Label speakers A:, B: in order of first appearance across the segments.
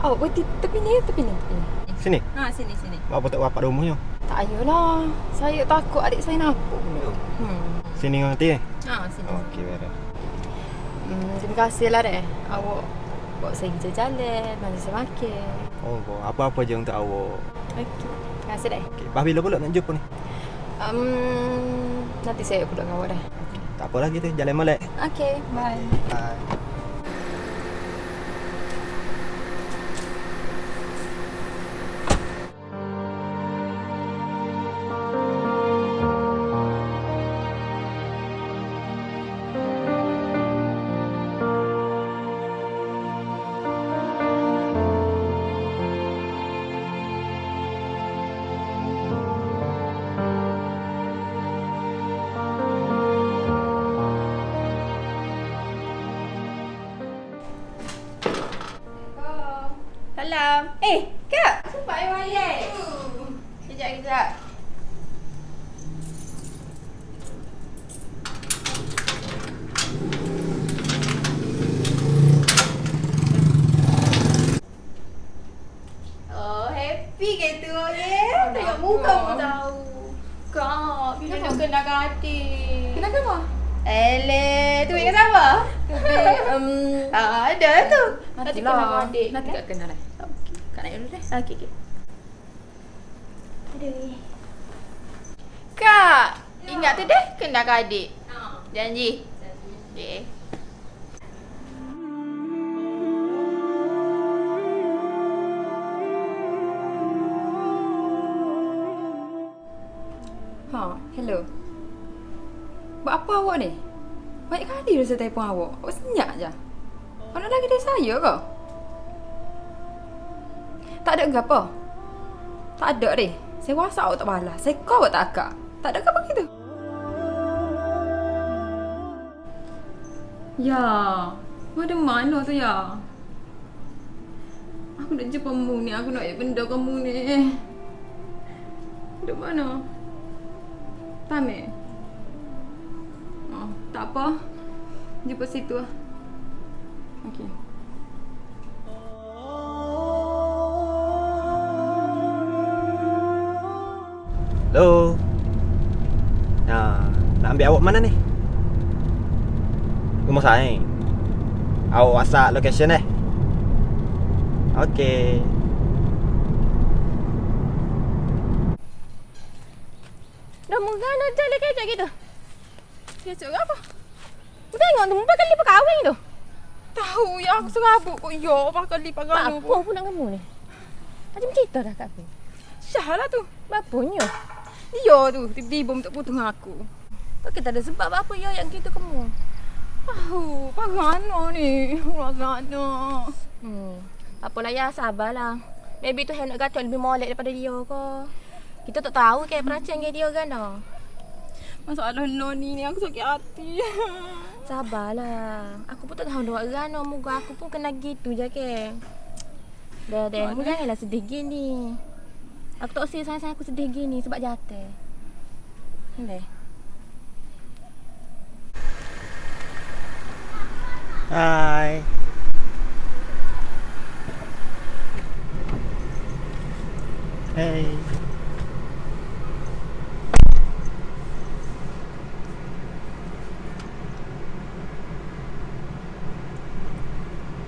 A: Oh, tepi ni.
B: Sini.
A: Ha, sini.
B: Apa tak bapak rumahnya?
A: Tak ayolah. Saya takut adik saya nampak pula.
B: Sini dengan nanti.
A: Ha, sini.
B: Okey, beres.
A: Terima kasih lah deh. Awak bawa saya pergi jalan, bantu saya makan.
B: Oh, apa-apa je untuk awak.
A: Okey. Terima kasih deh.
B: Okey, bah bila pula nak jumpa ni?
A: Nanti saya pula dengan awak dah.
B: Tak apa lagi tu, jalan molek.
A: Okey, bye.
B: Bye.
C: Salam. Kak. Cepat air wayai. Kejap. Oh, happy ke tu ya? Tengok muka pun tahu. Kak, bila nak kena adik?
A: Kenapa apa?
C: Tu ingat siapa? Ada tu. Nanti kena adik.
A: Nanti tak kenal dah. Kak naik dulu dah.
C: Okey. Aduh. Kak, ingat tu deh kena adik. Janji. Okey.
A: Hello. Buat apa awak ni? Banyak kali dah saya telefon awak. Awak senyap je. Awak nak lagi dari saya ke? Tak ada ke apa? Tak ada deh. Saya WhatsApp awak tak balas. Saya call awak tak akak. Tak ada ke apa gitu? Ya. Ada mana tu ya? Aku nak jumpa kamu ni. Aku nak benda kamu ni. Duduk mana? Tamir? Oh, tak apa. Jumpa situ lah. Okey.
B: Hello. Nak ambil awak mana ni? Rumah saya. Awak WhatsApp location Okey.
C: Dah mengana jalan kejap gitu. Kejap ke apa? Kau tengok tu, 4 kali berkahwin tu.
A: Tahu ya aku serabut kok. Ya, pakai lipat gano.
C: Apa pun nak kamu ni? Macam cerita dah kat aku.
A: Syah lah tu.
C: Bapaknya.
A: Dia tu tiba-tiba minta putus dengan aku.
C: Okey, tak ada sebab apa ya yang gitu kamu.
A: Tahu, pagano ni. Pagano.
C: Apalah ya, sabarlah. Maybe tu hendak gatal lebih molek daripada dia ke. Kita tak tahu kayak perhatian ke dia kan dah.
A: Masalah Noni ni aku sakit hati.
C: Sabarlah. Aku pun tak tahu buat rana. Moga aku pun kena gitu je ke. Dah, mu janganlah sedih gini. Aku tak usah sayang-sayang aku sedih gini sebab jatuh. Dah.
B: Hai. Hey.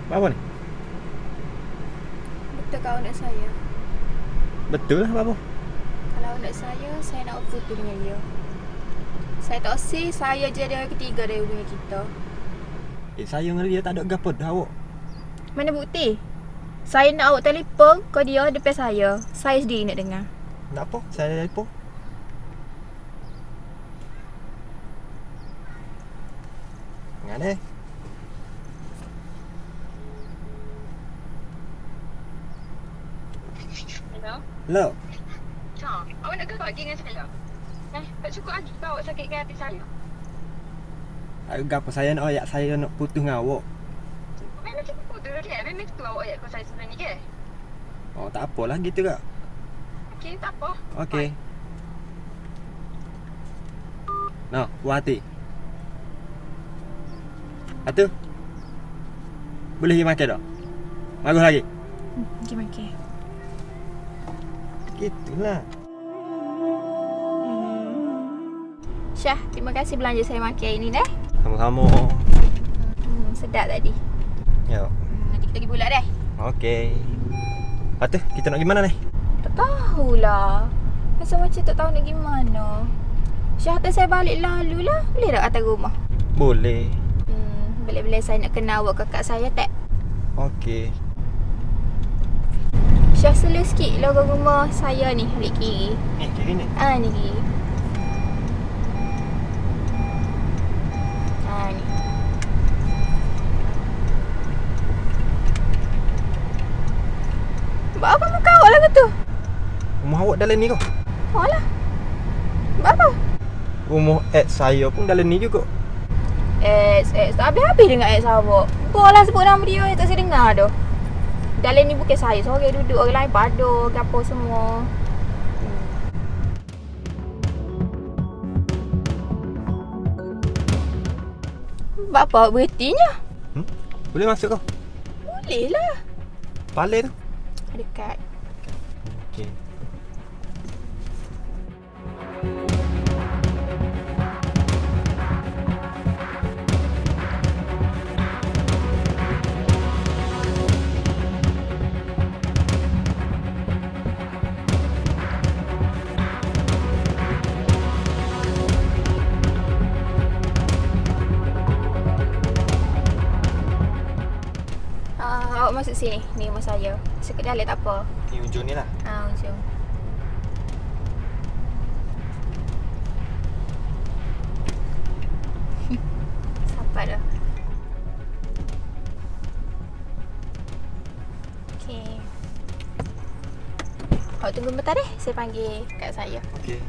B: Apa ni?
C: Betul kau nak saya.
B: Betul lah apa?
C: Kalau nak saya nak putus dengan dia. Saya tak usah, saya je dia ketiga dari hubungan kita.
B: Saya dengan dia tak ada gapo dah awak.
C: Mana bukti? Saya nak awak telefon, kau dia depan saya. Saya sendiri nak dengar.
B: Tak apa, saya telefon. Ingat deh. Hello.
D: Ha, awak nak gerak lagi dengan saya? Tak cukup lagi ke awak sakitkan hati saya?
B: Gapo saya nak ayat saya nak putus dengan awak.
D: Memang cukup putus dia. Memang tu awak ayat kau saya sebenarnya ke?
B: Oh, tak apalah gitu kak.
D: Okey, tak apa.
B: Okey. Nah, puas hati. Atu. Boleh pergi makan tak? Bagus lagi.
C: Pergi makan.
B: Gitulah.
C: Syah, terima kasih belanja saya makan hari ni dah.
B: Sama-sama.
C: Sedap tadi.
B: Ya.
C: Nanti kita pergi pula dah.
B: Okey. Lepas tu, kita nak pergi mana ni?
C: Tak tahulah. Masa macam tak tahu nak pergi mana. Syah hantar saya balik lalu lah. Boleh tak atas rumah?
B: Boleh.
C: Boleh-boleh saya nak kenal awak kakak saya tak?
B: Okey.
C: Syah slow sikit logo rumah saya ni, balik kiri.
B: Kiri ni.
C: Ni kiri. Ni. Buat apa muka awak lah tu?
B: Rumah awak dalam ni kau?
C: Alah. Buat apa?
B: Rumah ex saya pun dalam ni juga.
C: Ex. Tak habis-habis dengan ex awak. Kau lah sebut nama dia, tak saya dengar tu. Dalam ni bukan saya seorang duduk, orang lain padu, gapo semua. Buat apa awak berhentinya?
B: Boleh masuk kau?
C: Boleh lah.
B: Palai tu.
C: Dekat.
B: Okey.
C: Awak masuk sini. Ni rumah saya. Sekedar tak apa.
B: Ni ujung ni lah.
C: Ujung. Sampai dah. Okey. Awak tunggu bentar deh. Saya panggil kak saya.
B: Okey.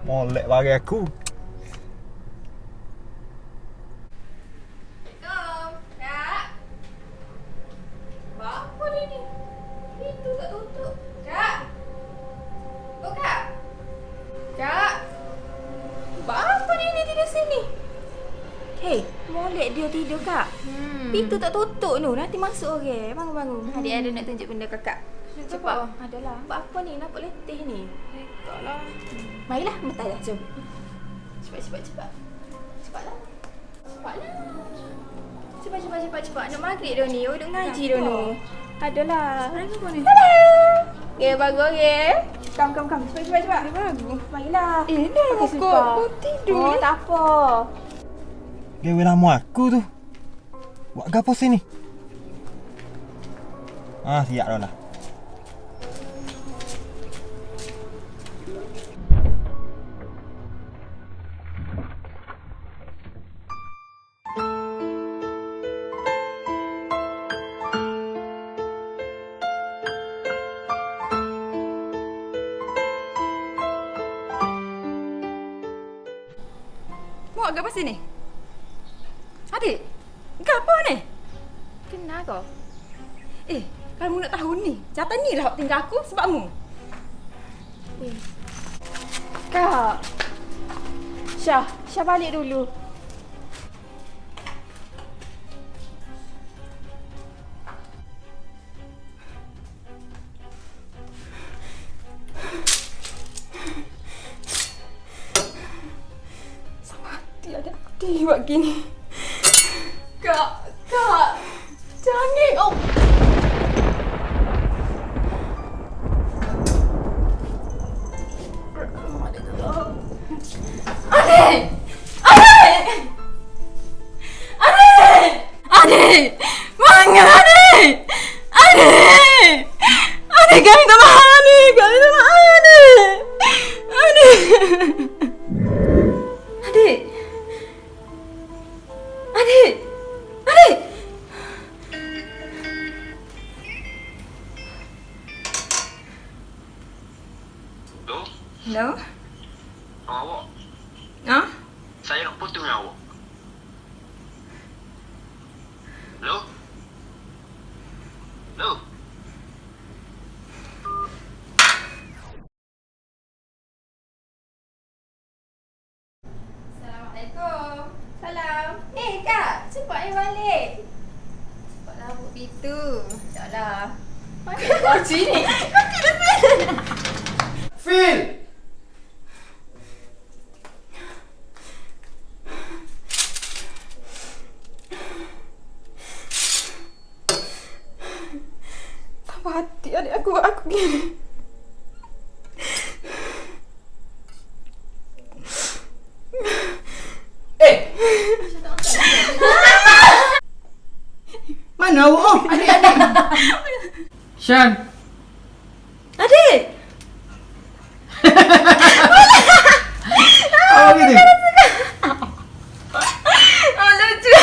B: Molek bagi aku.
C: Assalamualaikum, Kak. Apa ni? Pintu tak tutup. Kak. Oh, Kak. Kak. Apa ni tidur sini? Hei, molek dia tidur, Kak. Pintu tak tutup tu. Nanti masuk orang. Bangun. Adik ada nak tunjuk benda kakak. Cepat. Adalah. Buat apa ni? Nampak letih ni. Lekaklah. Marilah, bentar dah. Jom. Cepat. Cepatlah. Cepat. Nak maghrib dah ni. Duduk ngaji dah ni. Adalah. Apa ni? Okay, bagus okay. Come. Cepat. Bagus. Marilah.
A: Dah rokok. Kau tidur.
C: Tak apa.
B: Gawe lama aku tu. Buat gapo sini? Siap dah lah.
A: Mau agak apa sini? Adik, apa ni?
C: Kenal kau?
A: Kalau mu nak tahu ni, jatah ni lah tinggal aku sebab mu.
C: Kak. Syah balik dulu.
A: Ada aku buat gini. Kak. Jangan. Oh. Adik! Mana adik? Adik kami tak mahu adik! Adik! Hello?
E: Awak? Saya nak putus dengan awak. Hello?
C: Cepat balik.
A: Cepat labuk itu.
C: Taklah. Mana kau sini?
B: Phil!
A: Apa hati adik aku buat aku gini?
B: Mana awak?
A: Adik-adik.
B: Shan!
A: Adik!
B: Awak gitu?
A: Oh, lucu.